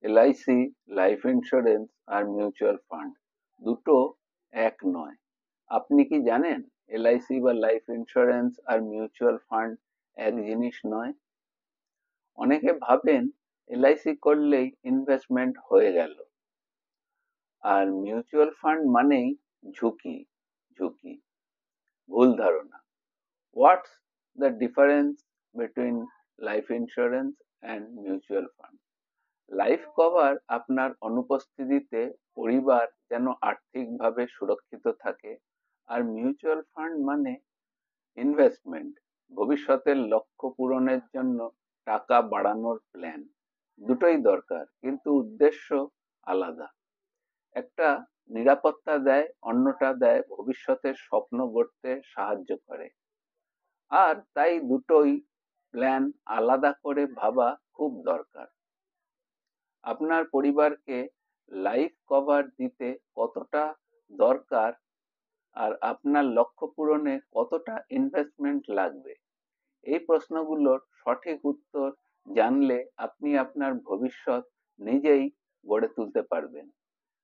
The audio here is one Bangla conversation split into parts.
এলআইসি, লাইফ ইন্স্যুরেন্স আর মিউচুয়াল ফান্ড দুটো এক নয়। আপনি কি জানেন এলআইসি বা লাইফ ইন্স্যুরেন্স আর মিউচুয়াল ফান্ড এক জিনিস নয়? অনেকে ভাবেন এলআইসি করলেই ইনভেস্টমেন্ট হয়ে গেল, আর মিউচুয়াল ফান্ড মানেই ঝুঁকি। ঝুঁকি ভুল ধারণা। What's the difference between life insurance and mutual fund? Life cover আপনার অনুপস্থিতিতে পরিবার যেন আর্থিকভাবে সুরক্ষিত থাকে, আর মিউচুয়াল ফান্ড মানে ইনভেস্টমেন্ট, ভবিষ্যতের লক্ষ্য পূরণের জন্য টাকা বাড়ানোর প্ল্যান। দুটোই দরকার, কিন্তু উদ্দেশ্য আলাদা। একটা নিরাপত্তা দেয়, অন্যটা দেয় ভবিষ্যতের স্বপ্ন গড়তে সাহায্য করে। আর তাই দুটোই প্ল্যান আলাদা করে ভাবা খুব দরকার। আপনার পরিবারকে লাইফ কভার দিতে কতটা দরকার, আর আপনার লক্ষ্য পূরণে কতটা ইনভেস্টমেন্ট লাগবে, এই প্রশ্নগুলোর সঠিক উত্তর জানলে আপনি আপনার ভবিষ্যৎ নিজেই গড়ে তুলতে পারবেন।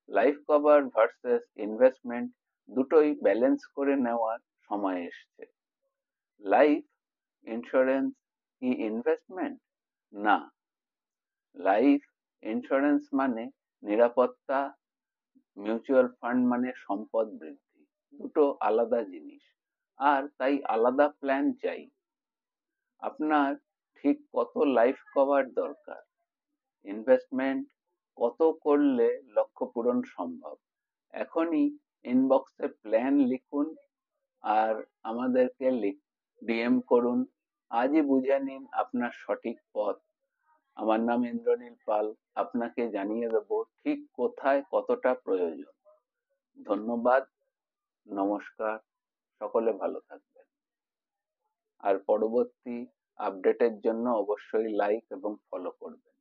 লাইফ কভার ভার্সেস ইনভেস্টমেন্ট দুটোই ব্যালেন্স করে নেওয়ার সময় এসছে। লাইফ ইন্স্যুরেন্স কি ইনভেস্টমেন্ট? না। লাইফ ইন্স্যুরেন্স মানে নিরাপত্তা, মিউচুয়াল ফান্ড মানে সম্পদ বৃদ্ধি। দুটো আলাদা জিনিস, আর তাই আলাদা প্ল্যান চাই। আপনার ঠিক কত লাইফ কভার দরকার, ইনভেস্টমেন্ট কত করলে লক্ষ্য পূরণ সম্ভব, এখনই ইনবক্সে প্ল্যান লিখুন আর আমাদেরকে ডিএম করুন। আজই বুঝে নিন আপনার সঠিক পথ। আমার নাম ইন্দ্রনীল পাল। আপনাকে জানিয়ে দেব ঠিক কোথায় কতটা প্রয়োজন। ধন্যবাদ। নমস্কার। সকলে ভালো থাকবেন। আর পরবর্তী আপডেটের জন্য অবশ্যই লাইক এবং ফলো করবেন।